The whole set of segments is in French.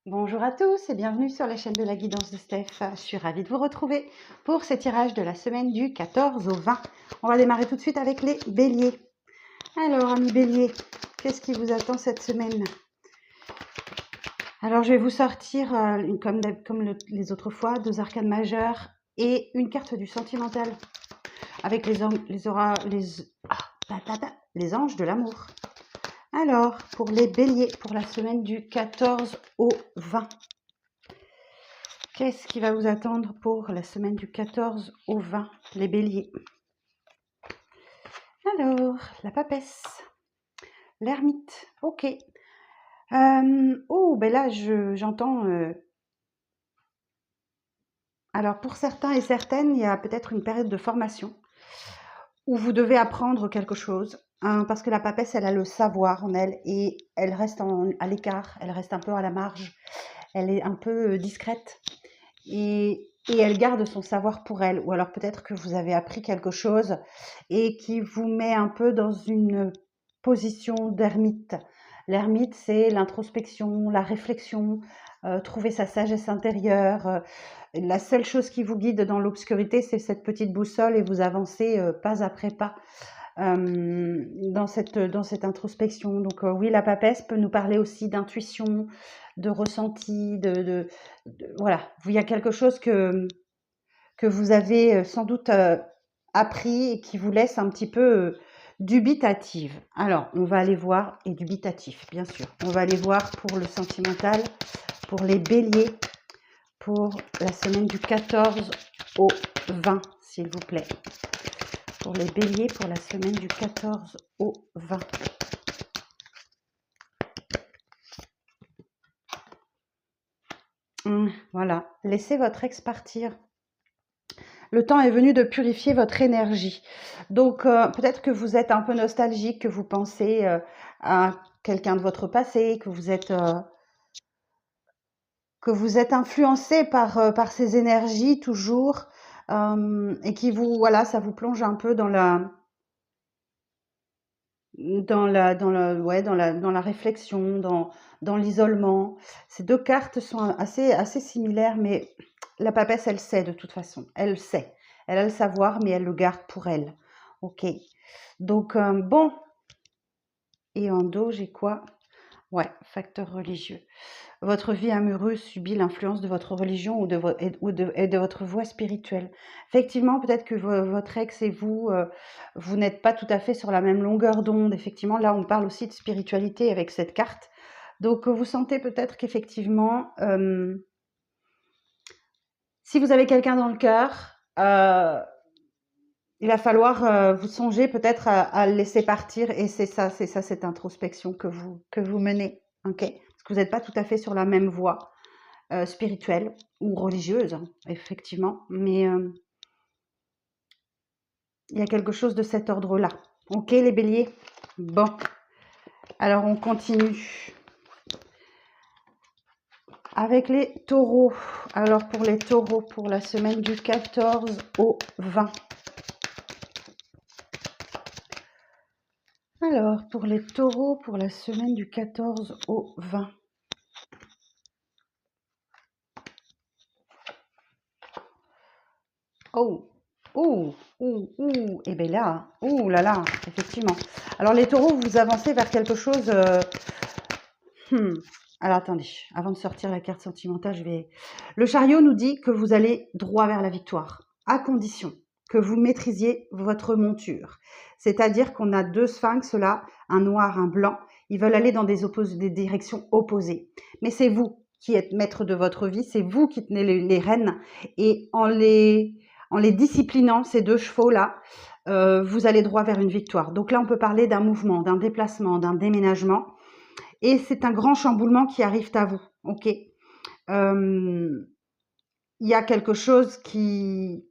Bonjour à tous et bienvenue sur la chaîne de la guidance de Steph. Je suis ravie de vous retrouver pour ces tirages de la semaine du 14 au 20. On va démarrer tout de suite avec les béliers. Alors, amis béliers, qu'est-ce qui vous attend cette semaine? Alors, je vais vous sortir, comme les autres fois, 2 arcanes majeures et une carte du sentimental avec les anges de l'amour. Alors, pour les béliers, pour la semaine du 14 au 20. Qu'est-ce qui va vous attendre pour la semaine du 14 au 20, les béliers? Alors, la papesse, l'ermite, ok. Oh, ben là, j'entends... Alors, pour certains et certaines, il y a peut-être une période de formation où vous devez apprendre quelque chose, hein, parce que la papesse, elle a le savoir en elle et elle reste à l'écart, elle reste un peu à la marge, elle est un peu discrète. Et elle garde son savoir pour elle. Ou alors peut-être que vous avez appris quelque chose et qui vous met un peu dans une position d'ermite. L'ermite, c'est l'introspection, la réflexion, trouver sa sagesse intérieure. La seule chose qui vous guide dans l'obscurité, c'est cette petite boussole et vous avancez pas après pas dans cette introspection. Donc oui, la papesse peut nous parler aussi d'intuition, de ressenti, voilà. Il y a quelque chose que vous avez sans doute appris et qui vous laisse un petit peu dubitative. Alors, on va aller voir, et dubitatif, bien sûr. On va aller voir pour le sentimental, pour les béliers, pour la semaine du 14 au 20, s'il vous plaît. Pour les béliers, pour la semaine du 14 au 20. Voilà, laissez votre ex partir. Le temps est venu de purifier votre énergie. Donc, peut-être que vous êtes un peu nostalgique, que vous pensez à quelqu'un de votre passé, que vous êtes influencé par ces énergies toujours, et qui vous, voilà, ça vous plonge un peu dans la réflexion, dans l'isolement. Ces deux cartes sont assez similaires, mais la papesse, elle sait de toute façon. Elle sait. Elle a le savoir, mais elle le garde pour elle. Ok. Donc, bon. Et en dos, j'ai quoi? Ouais, facteur religieux. Votre vie amoureuse subit l'influence de votre religion ou de votre voie spirituelle. Effectivement, peut-être que votre ex et vous, vous n'êtes pas tout à fait sur la même longueur d'onde. Effectivement, là, on parle aussi de spiritualité avec cette carte. Donc, vous sentez peut-être qu'effectivement, si vous avez quelqu'un dans le cœur, il va falloir vous songer peut-être à le laisser partir. Et c'est ça, cette introspection que vous menez. Ok, parce que vous n'êtes pas tout à fait sur la même voie spirituelle ou religieuse, hein, effectivement, mais il y a quelque chose de cet ordre-là. Ok, les béliers? Bon, alors on continue avec les taureaux. Alors pour les taureaux, pour la semaine du 14 au 20. Alors pour les taureaux, pour la semaine du 14 au 20. Oh, ouh, ouh, ouh, et bien là, ouh là là, effectivement. Alors les taureaux, vous avancez vers quelque chose... Alors attendez, avant de sortir la carte sentimentale, Le chariot nous dit que vous allez droit vers la victoire, à condition que vous maîtrisiez votre monture. C'est-à-dire qu'on a deux sphinx là, un noir, un blanc. Ils veulent aller dans des directions opposées. Mais c'est vous qui êtes maître de votre vie, c'est vous qui tenez les rênes. Et en les disciplinant, ces deux chevaux-là, vous allez droit vers une victoire. Donc là, on peut parler d'un mouvement, d'un déplacement, d'un déménagement. Et c'est un grand chamboulement qui arrive à vous. Ok. Il y a quelque chose qui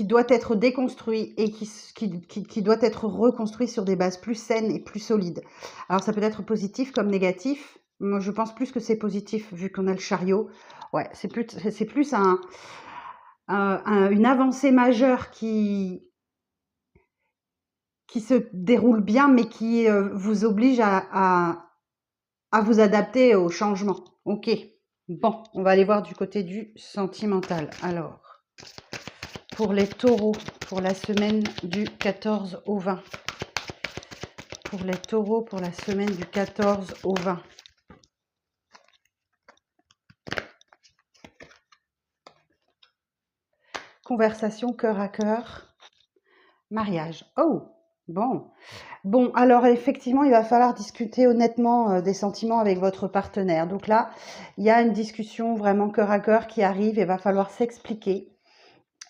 doit être déconstruit et qui doit être reconstruit sur des bases plus saines et plus solides. Alors ça peut être positif comme négatif. Moi je pense plus que c'est positif vu qu'on a le chariot. Ouais, c'est plus une avancée majeure qui se déroule bien mais qui vous oblige à vous adapter au changement. Ok. Bon, on va aller voir du côté du sentimental. Alors, pour les taureaux, pour la semaine du 14 au 20. Pour les taureaux, pour la semaine du 14 au 20. Conversation cœur à cœur. Mariage. Oh, bon. Bon, alors effectivement, il va falloir discuter honnêtement des sentiments avec votre partenaire. Donc là, il y a une discussion vraiment cœur à cœur qui arrive et va falloir s'expliquer.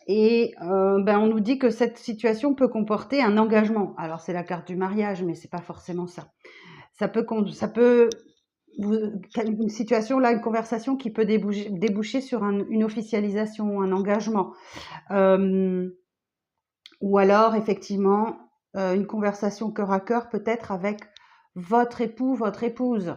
Et on nous dit que cette situation peut comporter un engagement. Alors c'est la carte du mariage, mais c'est pas forcément ça. Ça peut une situation là, une conversation qui peut déboucher sur une officialisation, un engagement. Ou alors effectivement une conversation cœur à cœur peut-être avec votre époux, votre épouse,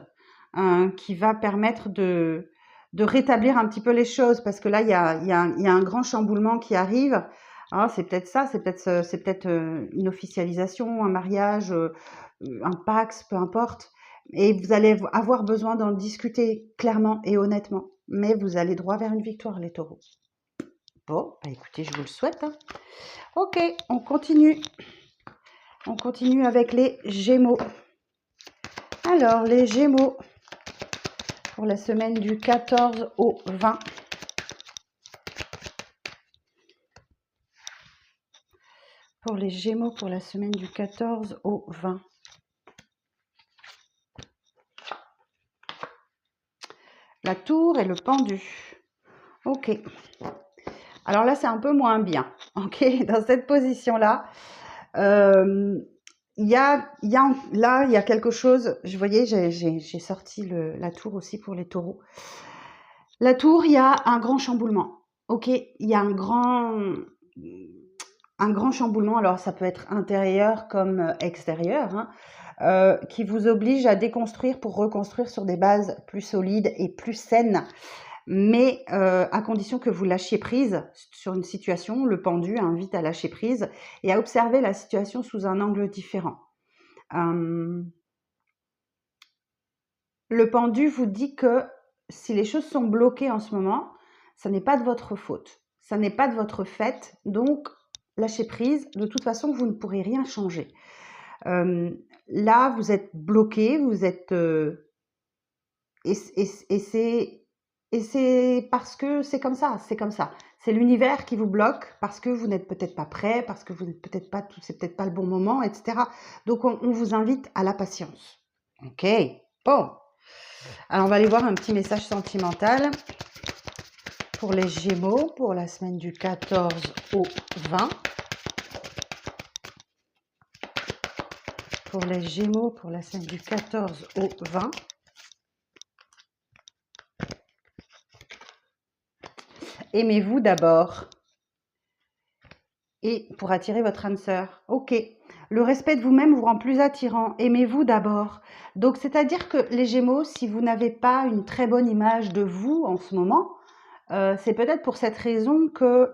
qui va permettre de rétablir un petit peu les choses, parce que là il y a un grand chamboulement qui arrive. Alors, c'est peut-être ça, c'est peut-être une officialisation, un mariage, un Pax, peu importe. Et vous allez avoir besoin d'en discuter clairement et honnêtement. Mais vous allez droit vers une victoire, les taureaux. Bon, bah écoutez, je vous le souhaite, hein. Ok, on continue. On continue avec les Gémeaux. Alors, les Gémeaux, pour la semaine du 14 au 20. Pour les Gémeaux, pour la semaine du 14 au 20. La tour et le pendu. Ok. Alors là, c'est un peu moins bien. Ok, dans cette position-là, il y a quelque chose. Je voyais, j'ai sorti la tour aussi pour les taureaux. La tour, il y a un grand chamboulement. Ok, il y a un grand chamboulement. Alors ça peut être intérieur comme extérieur, hein, qui vous oblige à déconstruire pour reconstruire sur des bases plus solides et plus saines. Mais à condition que vous lâchiez prise sur une situation. Le pendu invite à lâcher prise et à observer la situation sous un angle différent. Le pendu vous dit que si les choses sont bloquées en ce moment, ça n'est pas de votre faute, ça n'est pas de votre fait, donc lâchez prise. De toute façon, vous ne pourrez rien changer. Là, vous êtes bloqué, vous êtes... et c'est parce que c'est comme ça, c'est comme ça. C'est l'univers qui vous bloque parce que vous n'êtes peut-être pas prêt, parce que vous n'êtes peut-être pas, c'est peut-être pas le bon moment, etc. Donc on vous invite à la patience. Ok, bon. Alors on va aller voir un petit message sentimental pour les Gémeaux pour la semaine du 14 au 20. Pour les Gémeaux pour la semaine du 14 au 20. Aimez-vous d'abord. Et pour attirer votre âme sœur. Ok. Le respect de vous-même vous rend plus attirant. Aimez-vous d'abord. Donc, c'est-à-dire que les Gémeaux, si vous n'avez pas une très bonne image de vous en ce moment, c'est peut-être pour cette raison que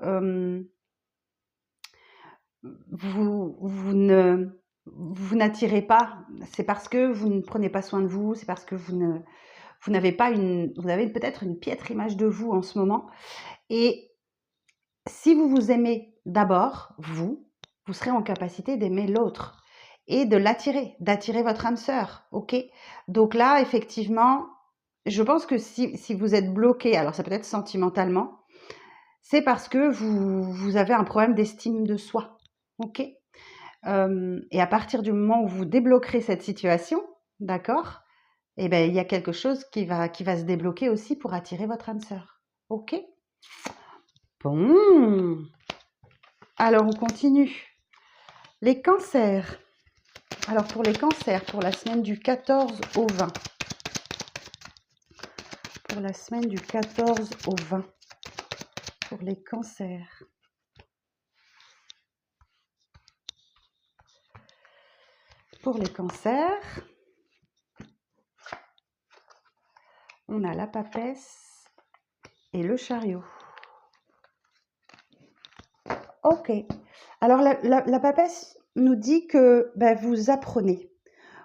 vous n'attirez pas. C'est parce que vous ne prenez pas soin de vous. C'est parce que vous n'avez pas vous avez peut-être une piètre image de vous en ce moment. Et si vous vous aimez d'abord, vous serez en capacité d'aimer l'autre et de l'attirer, d'attirer votre âme sœur, ok? Donc là, effectivement, je pense que si vous êtes bloqué, alors ça peut être sentimentalement, c'est parce que vous avez un problème d'estime de soi, ok? Et à partir du moment où vous débloquerez cette situation, d'accord? Eh ben, il y a quelque chose qui va se débloquer aussi pour attirer votre âme sœur, ok? Bon, alors on continue. Les cancers. Alors pour les cancers, pour la semaine du 14 au 20. Pour la semaine du 14 au 20. Pour les cancers. Pour les cancers, on a la papesse et le chariot. Ok. Alors la papesse nous dit que vous apprenez.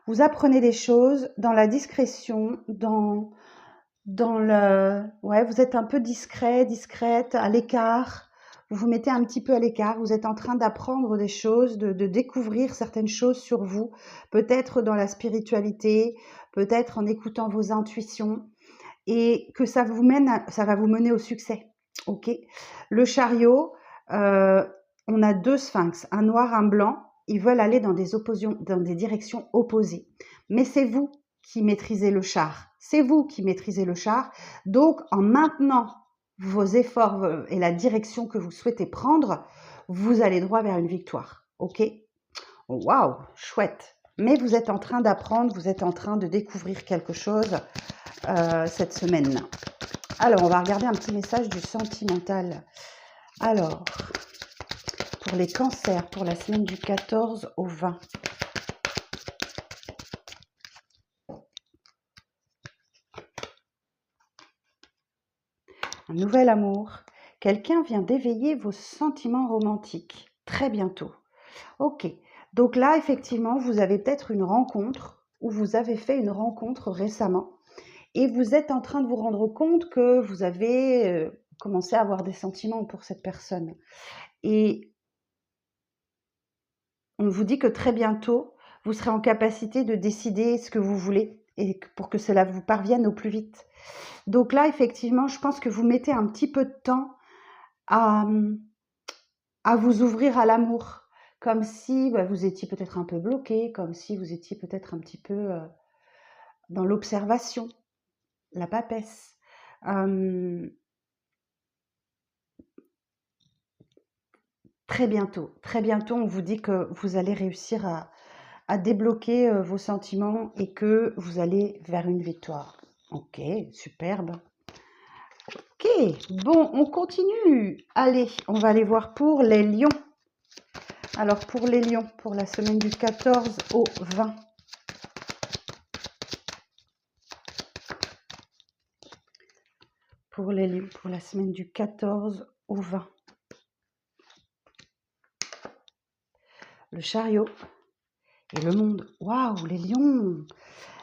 Vous apprenez des choses dans la discrétion, dans Ouais, vous êtes un peu discret, discrète, à l'écart. Vous vous mettez un petit peu à l'écart. Vous êtes en train d'apprendre des choses, de découvrir certaines choses sur vous. Peut-être dans la spiritualité, peut-être en écoutant vos intuitions. Et que ça ça va vous mener au succès. Ok. Le chariot, on a deux sphinx, un noir, un blanc. Ils veulent aller dans des directions opposées. Mais c'est vous qui maîtrisez le char. C'est vous qui maîtrisez le char. Donc, en maintenant vos efforts et la direction que vous souhaitez prendre, vous allez droit vers une victoire. Ok. Waouh, chouette. Mais vous êtes en train d'apprendre, vous êtes en train de découvrir quelque chose cette semaine-là. Alors, on va regarder un petit message du sentimental. Alors, pour les cancers, pour la semaine du 14 au 20. Un nouvel amour. Quelqu'un vient d'éveiller vos sentiments romantiques. Très bientôt. Ok. Donc là, effectivement, vous avez peut-être une rencontre ou vous avez fait une rencontre récemment et vous êtes en train de vous rendre compte que vous avez commencé à avoir des sentiments pour cette personne. Et on vous dit que très bientôt, vous serez en capacité de décider ce que vous voulez et pour que cela vous parvienne au plus vite. Donc là, effectivement, je pense que vous mettez un petit peu de temps à vous ouvrir à l'amour, comme si vous étiez peut-être un peu bloqué, comme si vous étiez peut-être un petit peu dans l'observation, la papesse. Très bientôt, on vous dit que vous allez réussir à débloquer vos sentiments et que vous allez vers une victoire. Ok, superbe. Ok, bon, on continue. Allez, on va aller voir pour les lions. Alors, pour les lions, pour la semaine du 14 au 20. Pour les lions, pour la semaine du 14 au 20. Le chariot et le monde. Waouh, les lions!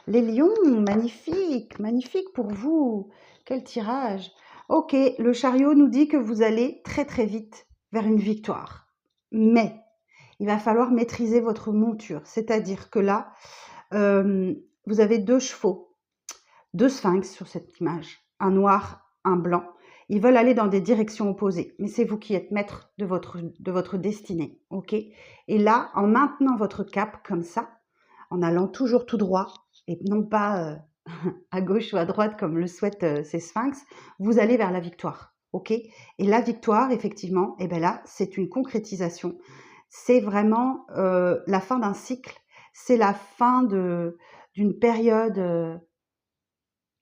Les lions, magnifique, magnifique pour vous. Quel tirage. Ok, le chariot nous dit que vous allez très très vite vers une victoire. Mais il va falloir maîtriser votre monture. C'est-à-dire que là, vous avez deux chevaux, deux sphinx sur cette image, un noir, un blanc. Ils veulent aller dans des directions opposées, mais c'est vous qui êtes maître de votre destinée, ok? Et là, en maintenant votre cap comme ça, en allant toujours tout droit, et non pas à gauche ou à droite comme le souhaitent ces sphinx, vous allez vers la victoire, ok? Et la victoire, effectivement, et bien là, c'est une concrétisation. C'est vraiment la fin d'un cycle, c'est la fin d'une période.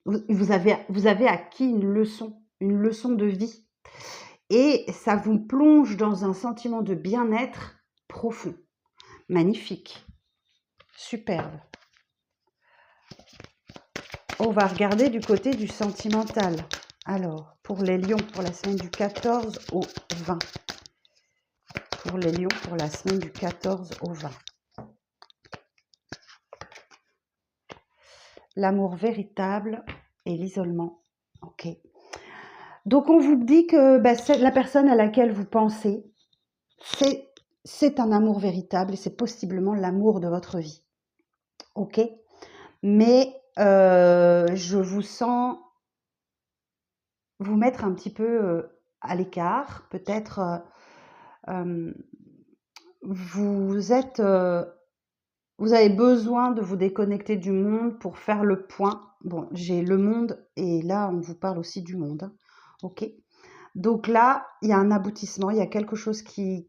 Vous avez acquis une leçon de vie. Et ça vous plonge dans un sentiment de bien-être profond. Magnifique. Superbe. On va regarder du côté du sentimental. Alors, pour les lions, pour la semaine du 14 au 20. Pour les lions, pour la semaine du 14 au 20. L'amour véritable et l'isolement. Ok. Donc, on vous dit que la personne à laquelle vous pensez, c'est un amour véritable et c'est possiblement l'amour de votre vie. Ok. Mais je vous sens vous mettre un petit peu à l'écart. Peut-être vous avez besoin de vous déconnecter du monde pour faire le point. Bon, j'ai le monde et là, on vous parle aussi du monde. Hein. Ok. Donc là, il y a un aboutissement, il y a quelque chose qui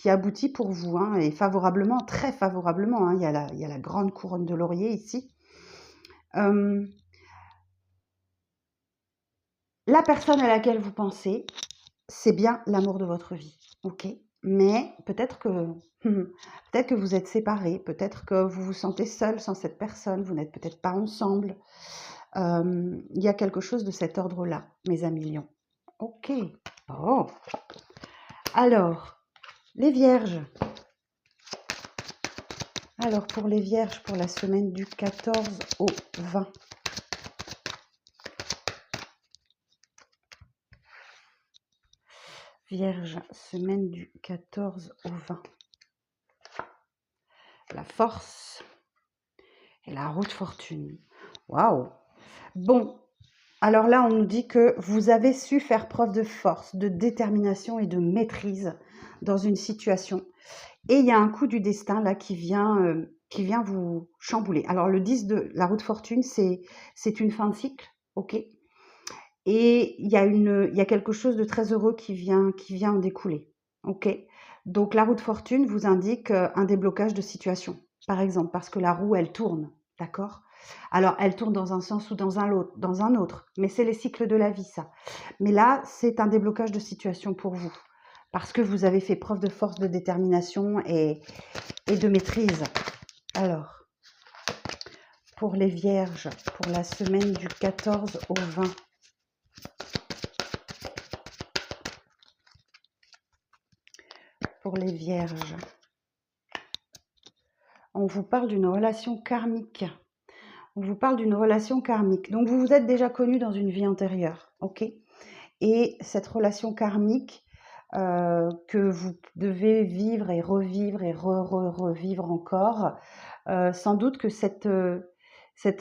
aboutit pour vous, hein, et favorablement, très favorablement. Hein, il y a la grande couronne de laurier ici. La personne à laquelle vous pensez, c'est bien l'amour de votre vie, ok? Mais peut-être que vous êtes séparés, peut-être que vous vous sentez seul sans cette personne, vous n'êtes peut-être pas ensemble. Il y a quelque chose de cet ordre-là, mes amis lions. Ok. Oh. Alors, les vierges. Alors, pour les vierges, pour la semaine du 14 au 20. Vierge, semaine du 14 au 20. La force et la roue de fortune. Waouh! Bon, alors là, on nous dit que vous avez su faire preuve de force, de détermination et de maîtrise dans une situation. Et il y a un coup du destin là qui vient vous chambouler. Alors le 10 de la roue de fortune, c'est une fin de cycle, ok? Et il y a quelque chose de très heureux qui vient en découler, ok? Donc la roue de fortune vous indique un déblocage de situation, par exemple, parce que la roue, elle tourne, d'accord? Alors elle tourne dans un sens ou dans un autre, mais c'est les cycles de la vie, ça. Mais là, c'est un déblocage de situation pour vous, parce que vous avez fait preuve de force, de détermination et de maîtrise. Alors, pour les vierges, pour la semaine du 14 au 20. Pour les vierges, on vous parle d'une relation karmique. On vous parle d'une relation karmique. Donc, vous vous êtes déjà connus dans une vie antérieure, ok? Et cette relation karmique que vous devez vivre et revivre et revivre encore, sans doute que cette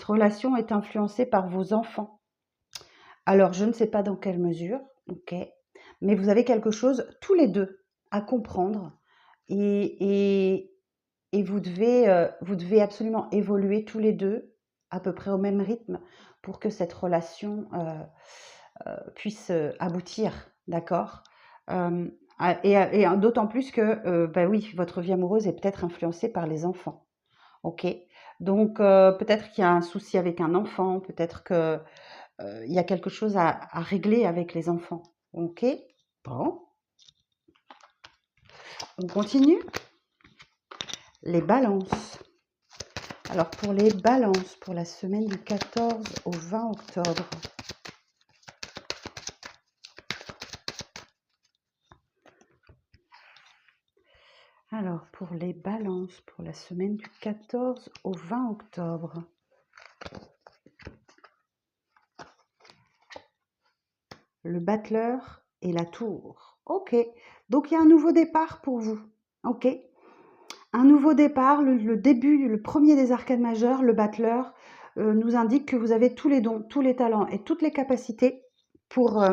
relation est influencée par vos enfants. Alors, je ne sais pas dans quelle mesure, ok? Mais vous avez quelque chose, tous les deux, à comprendre et vous devez absolument évoluer tous les deux à peu près au même rythme pour que cette relation puisse aboutir, d'accord? Et d'autant plus que, bah oui, votre vie amoureuse est peut-être influencée par les enfants, ok? Donc peut-être qu'il y a un souci avec un enfant, peut-être que il y a quelque chose à régler avec les enfants, ok? Bon, on continue. Les balances. Alors pour les balances, pour la semaine du 14 au 20 octobre. Alors pour les balances, pour la semaine du 14 au 20 octobre. Le battleur et la tour. Ok, donc il y a un nouveau départ pour vous. Ok, un nouveau départ, le début, le premier des arcanes majeures, le battleur, nous indique que vous avez tous les dons, tous les talents et toutes les capacités pour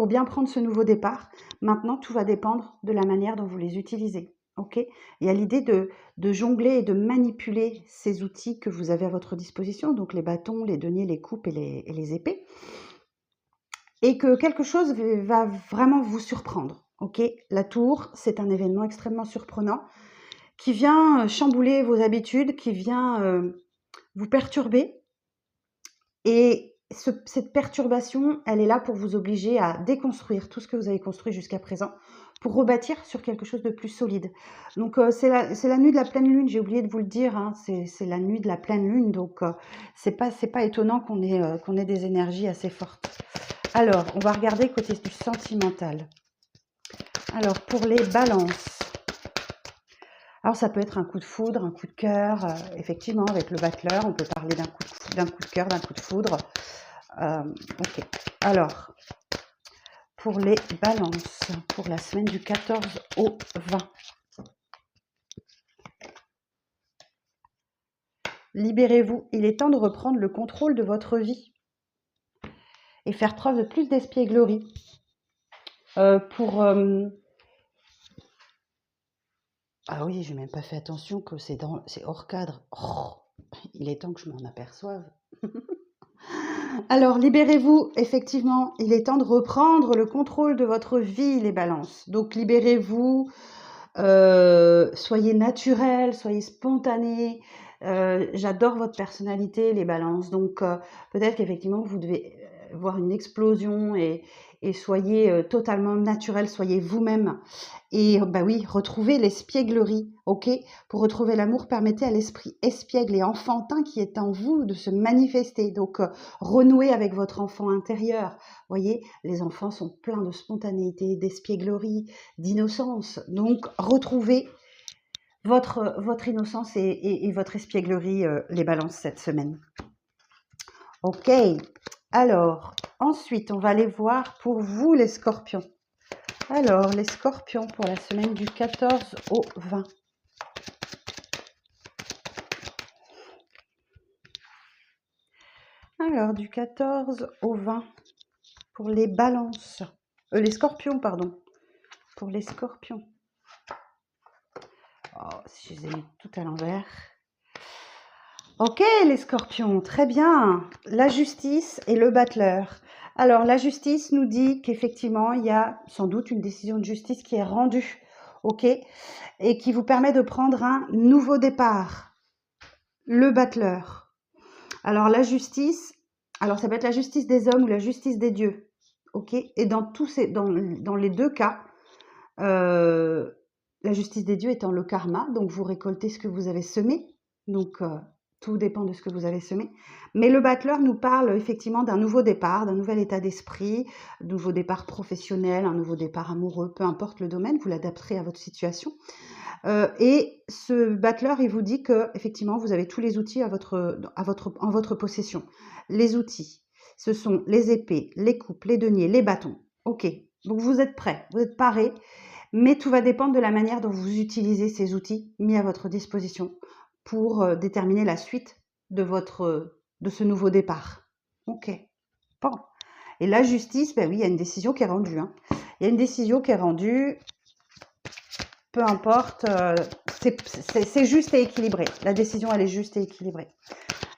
bien prendre ce nouveau départ. Maintenant, tout va dépendre de la manière dont vous les utilisez. Ok, il y a l'idée de jongler et de manipuler ces outils que vous avez à votre disposition, donc les bâtons, les deniers, les coupes et les épées, et que quelque chose va vraiment vous surprendre. Ok, la tour, c'est un événement extrêmement surprenant qui vient chambouler vos habitudes, qui vient vous perturber. Et cette perturbation, elle est là pour vous obliger à déconstruire tout ce que vous avez construit jusqu'à présent pour rebâtir sur quelque chose de plus solide. Donc c'est la nuit de la pleine lune, j'ai oublié de vous le dire, hein, c'est la nuit de la pleine lune, donc c'est pas étonnant qu'on ait des énergies assez fortes. Alors, on va regarder côté du sentimental. Alors, pour les balances, alors ça peut être un coup de foudre, un coup de cœur, effectivement avec le battleur, on peut parler d'un coup de cœur, d'un coup de foudre. Ok, alors, pour les balances, pour la semaine du 14 au 20. Libérez-vous, il est temps de reprendre le contrôle de votre vie et faire preuve de plus d'espièglerie. Ah oui, je n'ai même pas fait attention que c'est hors cadre. Oh, il est temps que je m'en aperçoive. Alors, libérez-vous, effectivement, il est temps de reprendre le contrôle de votre vie, les balances. Donc, libérez-vous, soyez naturel, soyez spontané. J'adore votre personnalité, les balances. Donc, peut-être qu'effectivement, vous devez voir une explosion et soyez totalement naturel, soyez vous-même. Et bah oui, retrouvez l'espièglerie, ok? Pour retrouver l'amour, permettez à l'esprit espiègle et enfantin qui est en vous de se manifester. Donc, renouez avec votre enfant intérieur. Voyez, les enfants sont pleins de spontanéité, d'espièglerie, d'innocence. Donc, retrouvez votre innocence et votre espièglerie, les balances, cette semaine. Ok, alors, ensuite, on va aller voir pour vous, les scorpions. Alors, les scorpions pour la semaine du 14 au 20. Alors, du 14 au 20 pour les balances. Les scorpions, pardon. Pour les scorpions. Oh, si je les ai mis tout à l'envers. Ok, les scorpions, très bien. La justice et le battleur. Alors, la justice nous dit qu'effectivement, il y a sans doute une décision de justice qui est rendue, ok, et qui vous permet de prendre un nouveau départ. Le battleur. Alors, la justice, alors ça peut être la justice des hommes ou la justice des dieux, ok, et dans les deux cas, la justice des dieux étant le karma, donc vous récoltez ce que vous avez semé, donc tout dépend de ce que vous avez semé. Mais le battleur nous parle effectivement d'un nouveau départ, d'un nouvel état d'esprit, un nouveau départ professionnel, un nouveau départ amoureux, peu importe le domaine, vous l'adapterez à votre situation. Et ce battleur, il vous dit que effectivement, vous avez tous les outils en votre possession. Les outils, ce sont les épées, les coupes, les deniers, les bâtons. Ok, donc vous êtes prêts, vous êtes parés, mais tout va dépendre de la manière dont vous utilisez ces outils mis à votre disposition pour déterminer la suite de ce nouveau départ. Ok, bon. Et la justice, ben oui, il y a une décision qui est rendue. Hein. Il y a une décision qui est rendue, peu importe, c'est juste et équilibré. La décision, elle est juste et équilibrée.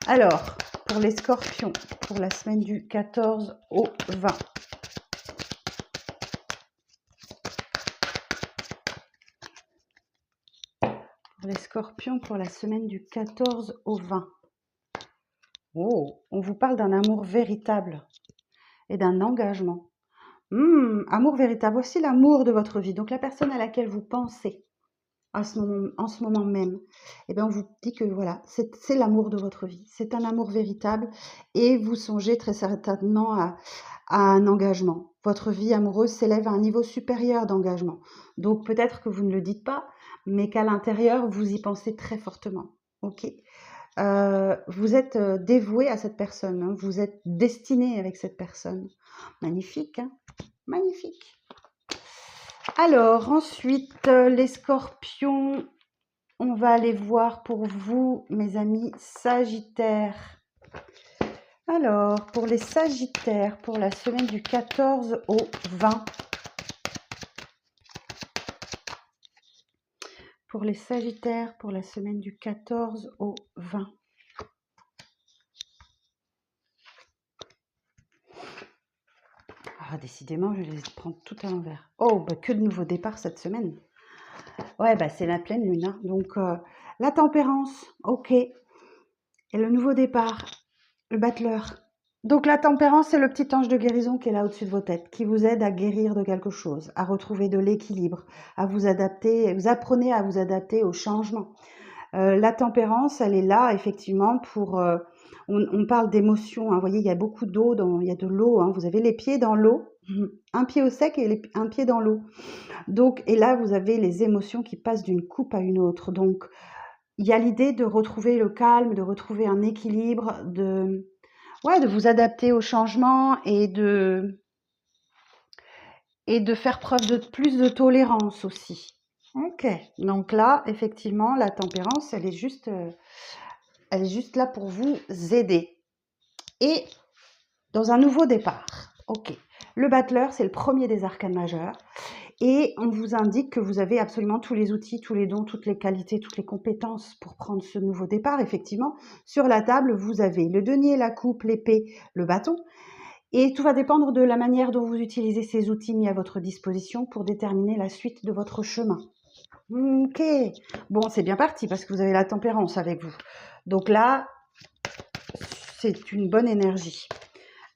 Alors, pour les scorpions, pour la semaine du 14 au 20. Pour les scorpions, pour la semaine du 14 au 20. Oh, on vous parle d'un amour véritable et d'un engagement. Amour véritable, voici l'amour de votre vie. Donc la personne à laquelle vous pensez en ce moment même, eh bien, on vous dit que voilà, c'est l'amour de votre vie. C'est un amour véritable et vous songez très certainement à un engagement. Votre vie amoureuse s'élève à un niveau supérieur d'engagement. Donc peut-être que vous ne le dites pas, mais qu'à l'intérieur, vous y pensez très fortement. Ok. Vous êtes dévoué à cette personne, hein, vous êtes destiné avec cette personne. Magnifique, hein, magnifique. Alors ensuite, les scorpions, on va aller voir pour vous, mes amis sagittaires. Alors, pour les sagittaires, pour la semaine du 14 au 20. Pour les sagittaires, pour la semaine du 14 au 20. Ah, décidément, je les prends tout à l'envers. Oh, bah, que de nouveaux départs cette semaine. Ouais, bah, c'est la pleine lune. Hein. Donc, la tempérance, ok. Et le nouveau départ, le battleur. Donc, la tempérance, c'est le petit ange de guérison qui est là au-dessus de vos têtes, qui vous aide à guérir de quelque chose, à retrouver de l'équilibre, à vous adapter. Vous apprenez à vous adapter au changement. La tempérance, elle est là, effectivement, pour... on parle d'émotions, hein. Vous voyez, il y a beaucoup d'eau, il y a de l'eau. Hein. Vous avez les pieds dans l'eau, un pied au sec et un pied dans l'eau. Donc, et là, vous avez les émotions qui passent d'une coupe à une autre. Donc, il y a l'idée de retrouver le calme, de retrouver un équilibre, de vous adapter au changement et de faire preuve de plus de tolérance aussi. Ok, donc là, effectivement, la tempérance, elle est juste là pour vous aider. Et dans un nouveau départ. Ok, le battleur, c'est le premier des arcanes majeurs. Et on vous indique que vous avez absolument tous les outils, tous les dons, toutes les qualités, toutes les compétences pour prendre ce nouveau départ. Effectivement, sur la table, vous avez le denier, la coupe, l'épée, le bâton. Et tout va dépendre de la manière dont vous utilisez ces outils mis à votre disposition pour déterminer la suite de votre chemin. Ok, bon, c'est bien parti parce que vous avez la tempérance avec vous. Donc là, c'est une bonne énergie.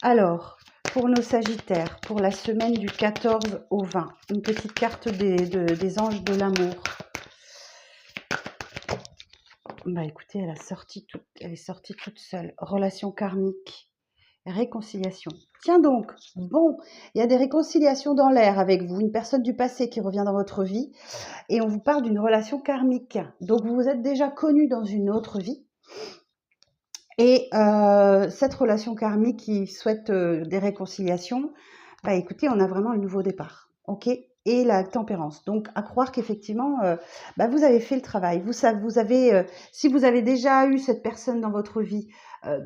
Alors, pour nos sagittaires, pour la semaine du 14 au 20, une petite carte des anges de l'amour. Bah écoutez, elle est sortie toute seule. Relation karmique, réconciliation. Tiens donc, bon, il y a des réconciliations dans l'air avec vous, une personne du passé qui revient dans votre vie, et on vous parle d'une relation karmique. Donc vous vous êtes déjà connus dans une autre vie. Et cette relation karmique qui souhaite des réconciliations, bah écoutez, on a vraiment le nouveau départ. Ok, et la tempérance. Donc, à croire qu'effectivement, vous avez fait le travail. Si vous avez déjà eu cette personne dans votre vie,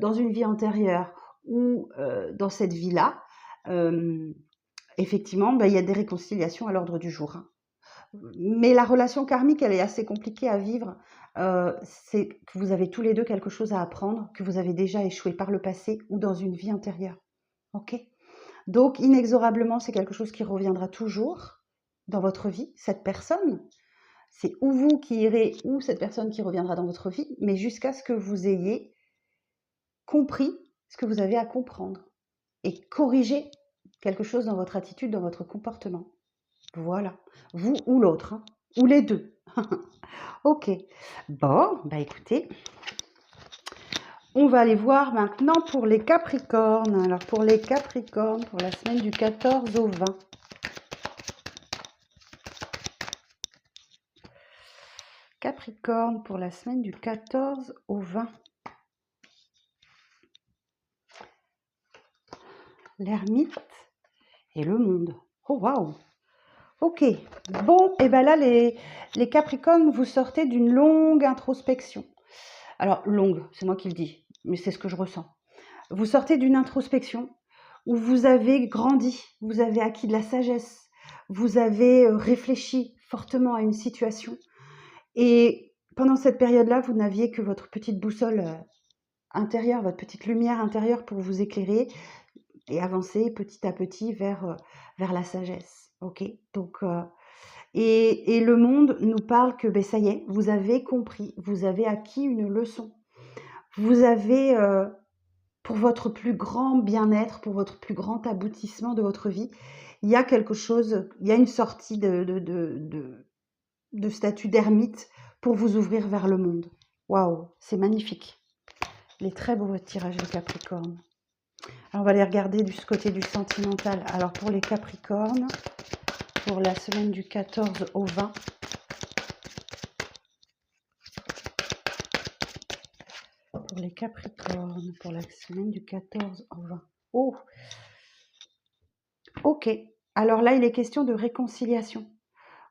dans une vie antérieure ou dans cette vie-là, effectivement, il y a des réconciliations à l'ordre du jour, hein. Mais la relation karmique, elle est assez compliquée à vivre. C'est que vous avez tous les deux quelque chose à apprendre, que vous avez déjà échoué par le passé ou dans une vie antérieure. Ok? Donc, inexorablement, c'est quelque chose qui reviendra toujours dans votre vie, cette personne. C'est ou vous qui irez, ou cette personne qui reviendra dans votre vie, mais jusqu'à ce que vous ayez compris ce que vous avez à comprendre et corriger quelque chose dans votre attitude, dans votre comportement. Voilà. Vous ou l'autre, hein, ou les deux. Ok. Bon, écoutez, on va aller voir maintenant pour les Capricornes. Alors, pour les Capricornes, pour la semaine du 14 au 20. Capricorne, pour la semaine du 14 au 20. L'ermite et le monde. Oh, waouh! Ok. Bon, et bien là, les Capricornes, vous sortez d'une longue introspection. Alors, longue, c'est moi qui le dis, mais c'est ce que je ressens. Vous sortez d'une introspection où vous avez grandi, vous avez acquis de la sagesse, vous avez réfléchi fortement à une situation. Et pendant cette période-là, vous n'aviez que votre petite boussole intérieure, votre petite lumière intérieure pour vous éclairer et avancer petit à petit vers la sagesse. Ok? Donc, et le monde nous parle que ça y est, vous avez compris, vous avez acquis une leçon. Vous avez, pour votre plus grand bien-être, pour votre plus grand aboutissement de votre vie, il y a quelque chose, il y a une sortie de statut d'ermite pour vous ouvrir vers le monde. Waouh, c'est magnifique. Les très beaux tirages de Capricorne. Alors, on va les regarder du côté du sentimental. Alors, pour les Capricornes, pour la semaine du 14 au 20, pour les Capricornes, pour la semaine du 14 au 20. Oh, ok. Alors là, il est question de réconciliation.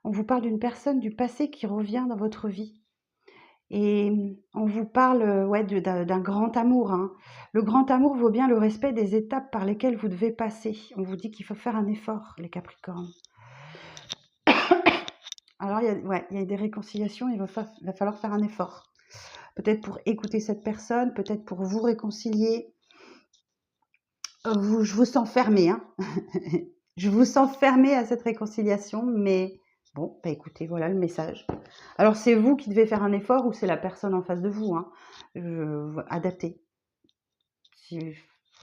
On vous parle d'une personne du passé qui revient dans votre vie. Et on vous parle d'un grand amour, hein. Le grand amour vaut bien le respect des étapes par lesquelles vous devez passer. On vous dit qu'il faut faire un effort, les Capricornes. Alors, il y a des réconciliations, il va falloir faire un effort. Peut-être pour écouter cette personne, peut-être pour vous réconcilier. Je vous sens fermé, hein. Je vous sens fermé à cette réconciliation, mais bon, écoutez, voilà le message. Alors, c'est vous qui devez faire un effort ou c'est la personne en face de vous, hein. Adaptez.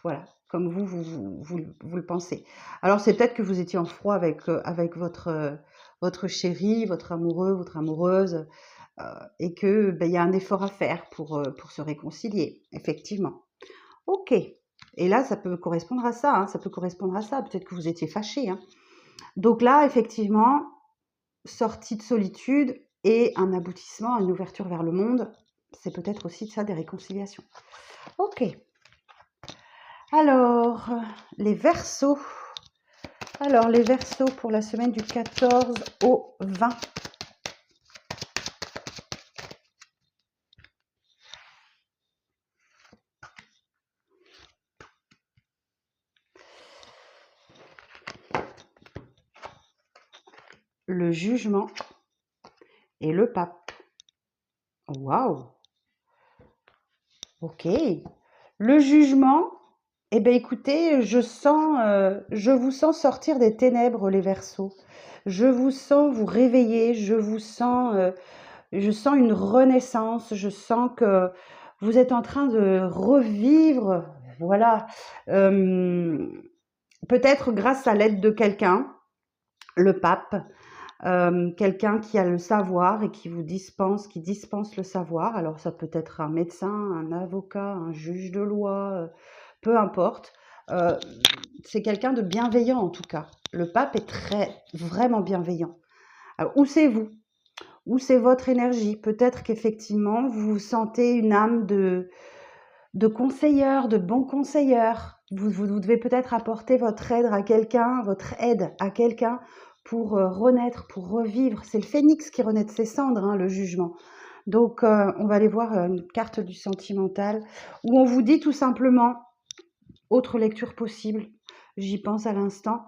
Voilà, comme vous le pensez. Alors, c'est peut-être que vous étiez en froid avec votre chéri, votre amoureux, votre amoureuse, et que y a un effort à faire pour se réconcilier, effectivement. Ok. Et là, ça peut correspondre à ça, hein, ça peut correspondre à ça. Peut-être que vous étiez fâché, hein. Donc là, effectivement, sortie de solitude et un aboutissement, une ouverture vers le monde, c'est peut-être aussi ça des réconciliations. Ok. Alors, les Verseaux. Alors, les Verseaux pour la semaine du 14 au 20. Le jugement et le pape. Waouh! Ok. Le jugement, eh bien écoutez, je vous sens sortir des ténèbres, les Verseaux. Je vous sens vous réveiller, je sens une renaissance, je sens que vous êtes en train de revivre, voilà, peut-être grâce à l'aide de quelqu'un, le pape, quelqu'un qui a le savoir et qui dispense le savoir. Alors ça peut être un médecin, un avocat, un juge de loi, peu importe. C'est quelqu'un de bienveillant en tout cas. Le pape est vraiment bienveillant. Alors où c'est vous? Où c'est votre énergie? Peut-être qu'effectivement vous sentez une âme de conseilleur, de bon conseilleur. Vous devez peut-être apporter votre aide à quelqu'un pour renaître, pour revivre. C'est le phénix qui renaît de ses cendres, hein, le jugement. Donc, on va aller voir une carte du sentimental où on vous dit tout simplement, autre lecture possible, j'y pense à l'instant,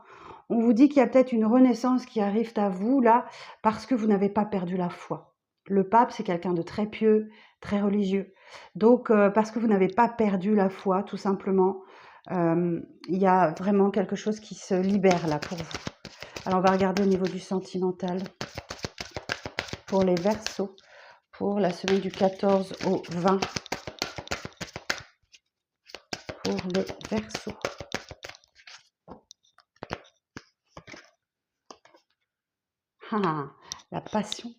on vous dit qu'il y a peut-être une renaissance qui arrive à vous là parce que vous n'avez pas perdu la foi. Le pape, c'est quelqu'un de très pieux, très religieux. Donc, parce que vous n'avez pas perdu la foi, tout simplement, il y a vraiment quelque chose qui se libère là pour vous. Alors, on va regarder au niveau du sentimental pour les Verseaux, pour la semaine du 14 au 20. Pour les Verseaux. Ah, la passion.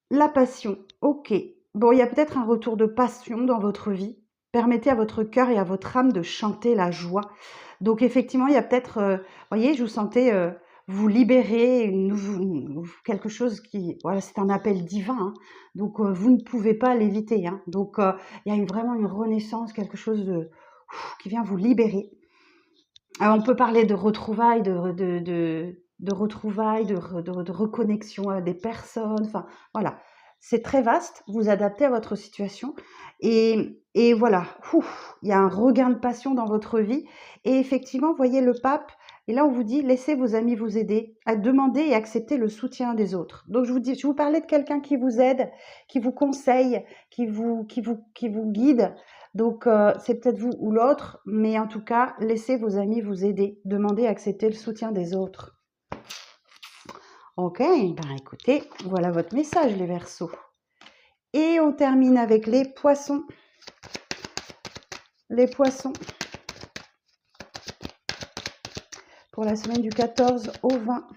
La passion, ok. Bon, il y a peut-être un retour de passion dans votre vie. Permettez à votre cœur et à votre âme de chanter la joie. Donc, effectivement, il y a peut-être, voyez, je vous sentais vous libérer quelque chose qui, voilà, c'est un appel divin. Hein. Donc, vous ne pouvez pas l'éviter. Hein. Donc, il y a vraiment une renaissance, quelque chose qui vient vous libérer. Alors, on peut parler de retrouvailles, de retrouvailles, de reconnexion à des personnes. Enfin, voilà. C'est très vaste. Vous adaptez à votre situation. Et voilà. Il y a un regain de passion dans votre vie. Et effectivement, vous voyez le pape. Et là, on vous dit, laissez vos amis vous aider à demander et accepter le soutien des autres. Donc, je vous parlais de quelqu'un qui vous aide, qui vous conseille, qui vous guide. Donc, c'est peut-être vous ou l'autre, mais en tout cas, laissez vos amis vous aider. Demandez à accepter le soutien des autres. Ok, ben écoutez, voilà votre message, les Verseaux. Et on termine avec les Poissons. Les Poissons. Pour la semaine du 14 au 20.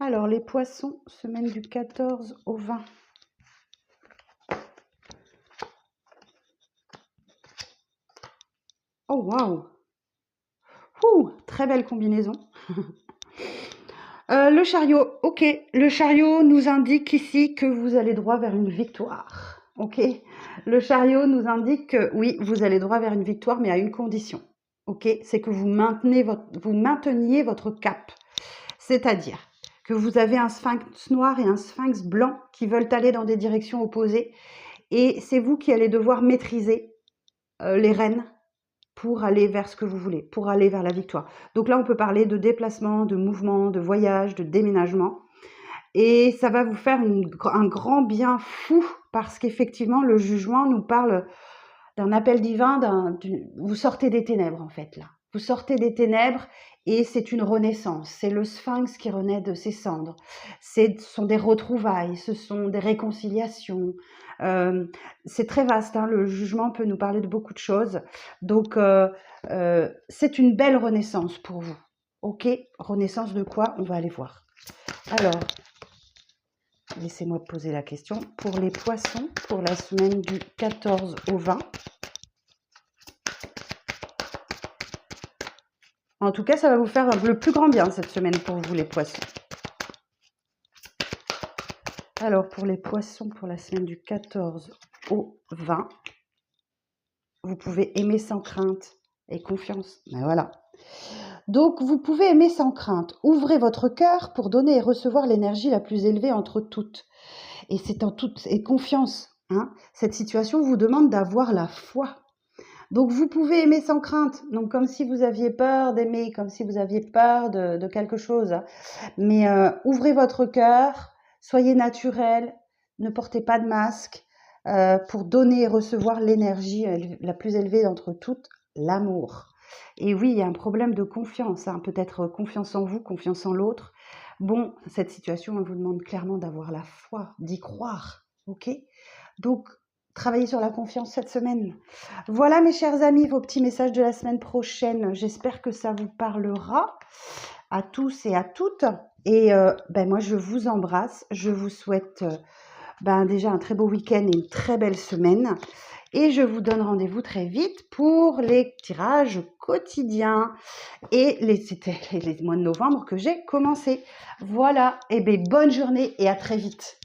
Alors, les Poissons, semaine du 14 au 20. Oh, waouh! Très belle combinaison. Le chariot, ok. Le chariot nous indique ici que vous allez droit vers une victoire. Ok. Le chariot nous indique que oui, vous allez droit vers une victoire, mais à une condition. Ok. C'est que vous mainteniez votre cap. C'est-à-dire que vous avez un sphinx noir et un sphinx blanc qui veulent aller dans des directions opposées. Et c'est vous qui allez devoir maîtriser les rênes pour aller vers ce que vous voulez, pour aller vers la victoire. Donc là, on peut parler de déplacement, de mouvement, de voyage, de déménagement. Et ça va vous faire un grand bien fou parce qu'effectivement, le jugement nous parle d'un appel divin, vous sortez des ténèbres en fait là. Vous sortez des ténèbres et c'est une renaissance. C'est le sphinx qui renaît de ses cendres. Ce sont des retrouvailles, ce sont des réconciliations. C'est très vaste, hein, le jugement peut nous parler de beaucoup de choses. Donc, c'est une belle renaissance pour vous. Ok, renaissance de quoi? On va aller voir. Alors, laissez-moi poser la question. Pour les Poissons, pour la semaine du 14 au 20. En tout cas, ça va vous faire le plus grand bien cette semaine pour vous, les Poissons. Alors, pour les Poissons, pour la semaine du 14 au 20, vous pouvez aimer sans crainte et confiance. Ben voilà. Donc, vous pouvez aimer sans crainte. Ouvrez votre cœur pour donner et recevoir l'énergie la plus élevée entre toutes. Et c'est en toute et confiance. Hein. Cette situation vous demande d'avoir la foi. Donc, vous pouvez aimer sans crainte. Donc, comme si vous aviez peur d'aimer, comme si vous aviez peur de quelque chose. Mais ouvrez votre cœur, soyez naturel, ne portez pas de masque pour donner et recevoir l'énergie la plus élevée d'entre toutes, l'amour. Et oui, il y a un problème de confiance, hein, peut-être confiance en vous, confiance en l'autre. Bon, cette situation, elle vous demande clairement d'avoir la foi, d'y croire, ok? Donc, travaillez sur la confiance cette semaine. Voilà, mes chers amis, vos petits messages de la semaine prochaine. J'espère que ça vous parlera à tous et à toutes. Et moi, je vous embrasse. Je vous souhaite déjà un très beau week-end et une très belle semaine. Et je vous donne rendez-vous très vite pour les tirages quotidiens. Et c'était les mois de novembre que j'ai commencé. Voilà, et bonne journée et à très vite.